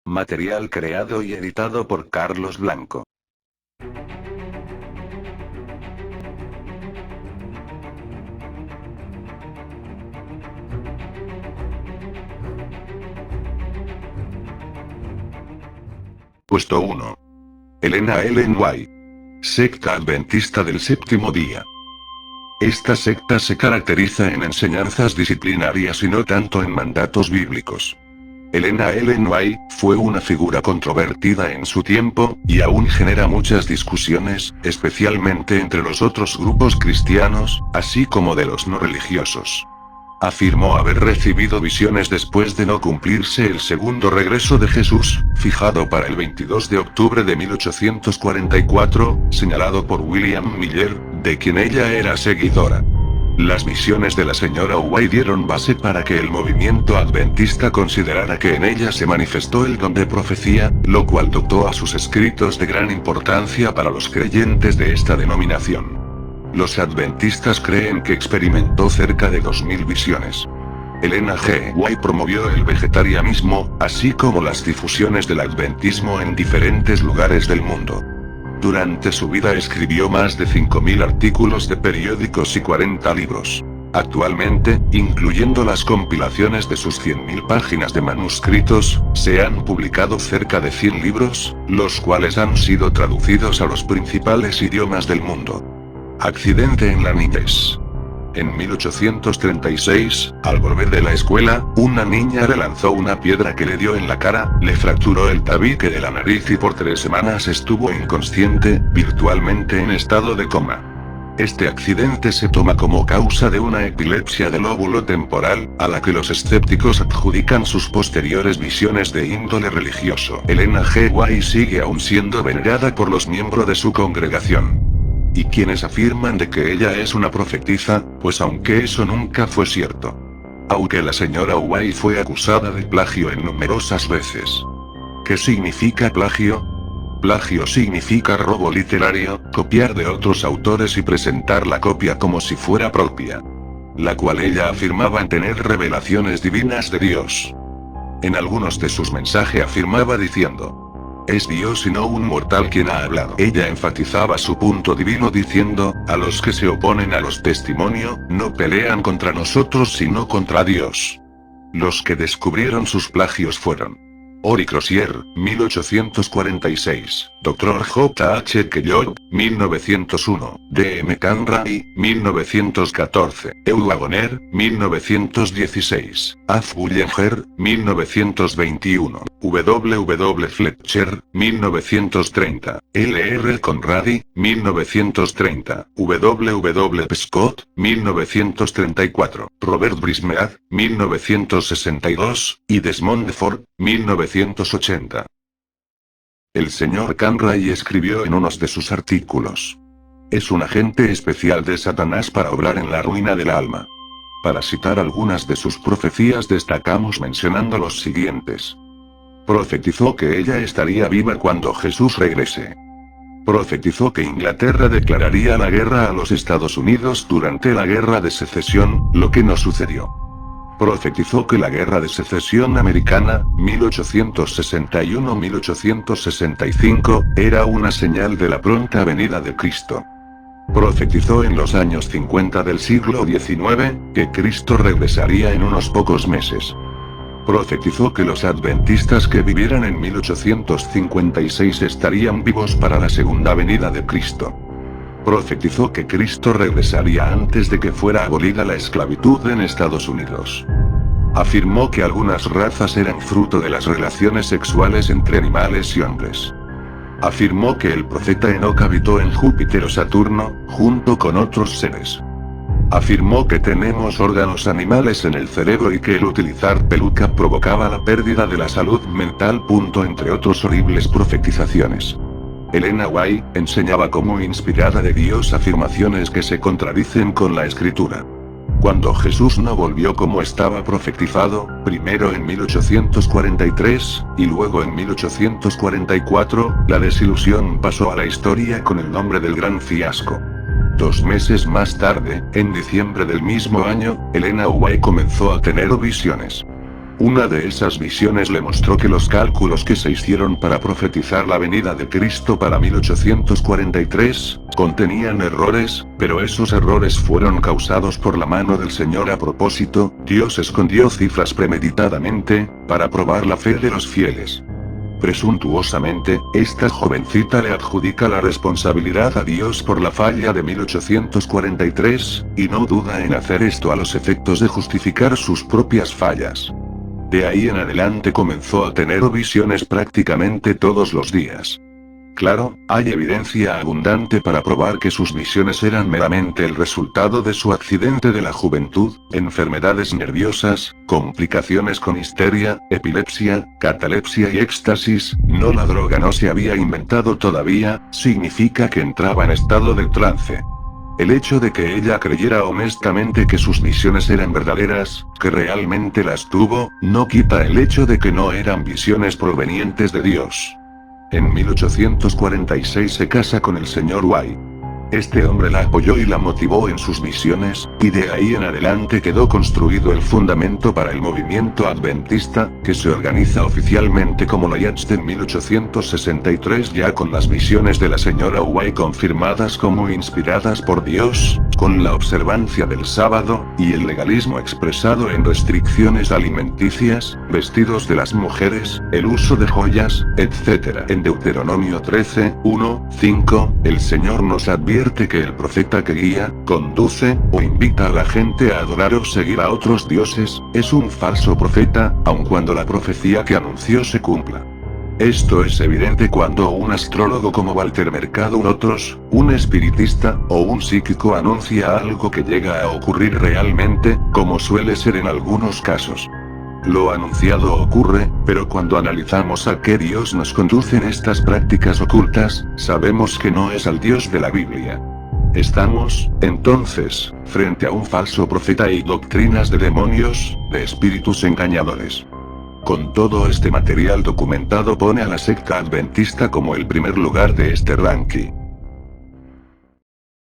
Material creado y editado por Carlos Blanco. Puesto 1. Elena Ellen White. Secta Adventista del Séptimo Día. Esta secta se caracteriza en enseñanzas disciplinarias y no tanto en mandatos bíblicos. Elena Ellen White fue una figura controvertida en su tiempo, y aún genera muchas discusiones, especialmente entre los otros grupos cristianos, así como de los no religiosos. Afirmó haber recibido visiones después de no cumplirse el segundo regreso de Jesús, fijado para el 22 de octubre de 1844, señalado por William Miller, de quien ella era seguidora. Las visiones de la señora White dieron base para que el movimiento adventista considerara que en ella se manifestó el don de profecía, lo cual dotó a sus escritos de gran importancia para los creyentes de esta denominación. Los adventistas creen que experimentó cerca de 2000 visiones. Elena G. White promovió el vegetarianismo, así como las difusiones del adventismo en diferentes lugares del mundo. Durante su vida escribió más de 5000 artículos de periódicos y 40 libros. Actualmente, incluyendo las compilaciones de sus 100.000 páginas de manuscritos, se han publicado cerca de 100 libros, los cuales han sido traducidos a los principales idiomas del mundo. Accidente en la niñez. En 1836, al volver de la escuela, una niña le lanzó una piedra que le dio en la cara, le fracturó el tabique de la nariz y por 3 semanas estuvo inconsciente, virtualmente en estado de coma. Este accidente se toma como causa de una epilepsia del lóbulo temporal, a la que los escépticos adjudican sus posteriores visiones de índole religioso. Elena G. White sigue aún siendo venerada por los miembros de su congregación. Y quienes afirman de que ella es una profetisa, pues aunque eso nunca fue cierto. Aunque la señora White fue acusada de plagio en numerosas veces. ¿Qué significa plagio? Plagio significa robo literario, copiar de otros autores y presentar la copia como si fuera propia. La cual ella afirmaba tener revelaciones divinas de Dios. En algunos de sus mensajes afirmaba diciendo: es Dios y no un mortal quien ha hablado. Ella enfatizaba su punto divino diciendo: a los que se oponen a los testimonios, no pelean contra nosotros sino contra Dios. Los que descubrieron sus plagios fueron Ori Crozier, 1846, Dr. J. H. Kellogg, 1901, D. M. Canray, 1914, Hugh Waggoner, 1916, Af Bullinger, 1921, W. Fletcher, 1930, L. R. Conradi, 1930, W. Scott, 1934, Robert Brismead, 1962, y Desmond Ford, 1980. El señor Canray escribió en unos de sus artículos: es un agente especial de Satanás para obrar en la ruina del alma. Para citar algunas de sus profecías destacamos mencionando los siguientes. Profetizó que ella estaría viva cuando Jesús regrese. Profetizó que Inglaterra declararía la guerra a los Estados Unidos durante la Guerra de Secesión, lo que no sucedió. Profetizó que la Guerra de Secesión Americana, 1861-1865, era una señal de la pronta venida de Cristo. Profetizó en los años 50 del siglo XIX, que Cristo regresaría en unos pocos meses. Profetizó que los adventistas que vivieran en 1856 estarían vivos para la segunda venida de Cristo. Profetizó que Cristo regresaría antes de que fuera abolida la esclavitud en Estados Unidos. Afirmó que algunas razas eran fruto de las relaciones sexuales entre animales y hombres. Afirmó que el profeta Enoc habitó en Júpiter o Saturno, junto con otros seres. Afirmó que tenemos órganos animales en el cerebro y que el utilizar peluca provocaba la pérdida de la salud mental. Entre otros horribles profetizaciones. Elena White enseñaba como inspirada de Dios afirmaciones que se contradicen con la escritura. Cuando Jesús no volvió como estaba profetizado, primero en 1843, y luego en 1844, la desilusión pasó a la historia con el nombre del gran fiasco. 2 meses más tarde, en diciembre del mismo año, Elena White comenzó a tener visiones. Una de esas visiones le mostró que los cálculos que se hicieron para profetizar la venida de Cristo para 1843, contenían errores, pero esos errores fueron causados por la mano del Señor a propósito. Dios escondió cifras premeditadamente, para probar la fe de los fieles. Presuntuosamente, esta jovencita le adjudica la responsabilidad a Dios por la falla de 1843, y no duda en hacer esto a los efectos de justificar sus propias fallas. De ahí en adelante comenzó a tener visiones prácticamente todos los días. Claro, hay evidencia abundante para probar que sus visiones eran meramente el resultado de su accidente de la juventud, enfermedades nerviosas, complicaciones con histeria, epilepsia, catalepsia y éxtasis. No, la droga no se había inventado todavía, significa que entraba en estado de trance. El hecho de que ella creyera honestamente que sus visiones eran verdaderas, que realmente las tuvo, no quita el hecho de que no eran visiones provenientes de Dios. En 1846 se casa con el Sr. White. Este hombre la apoyó y la motivó en sus visiones, y de ahí en adelante quedó construido el fundamento para el movimiento adventista, que se organiza oficialmente como la YATS en 1863, ya con las visiones de la señora White confirmadas como inspiradas por Dios, con la observancia del sábado, y el legalismo expresado en restricciones alimenticias, vestidos de las mujeres, el uso de joyas, etc. En Deuteronomio 13, 1, 5, el Señor nos advierte que el profeta que guía, conduce, o invita a la gente a adorar o seguir a otros dioses, es un falso profeta, aun cuando la profecía que anunció se cumpla. Esto es evidente cuando un astrólogo como Walter Mercado u otros, un espiritista, o un psíquico anuncia algo que llega a ocurrir realmente, como suele ser en algunos casos. Lo anunciado ocurre, pero cuando analizamos a qué Dios nos conducen estas prácticas ocultas, sabemos que no es al Dios de la Biblia. Estamos, entonces, frente a un falso profeta y doctrinas de demonios, de espíritus engañadores. Con todo este material documentado pone a la secta adventista como el primer lugar de este ranking.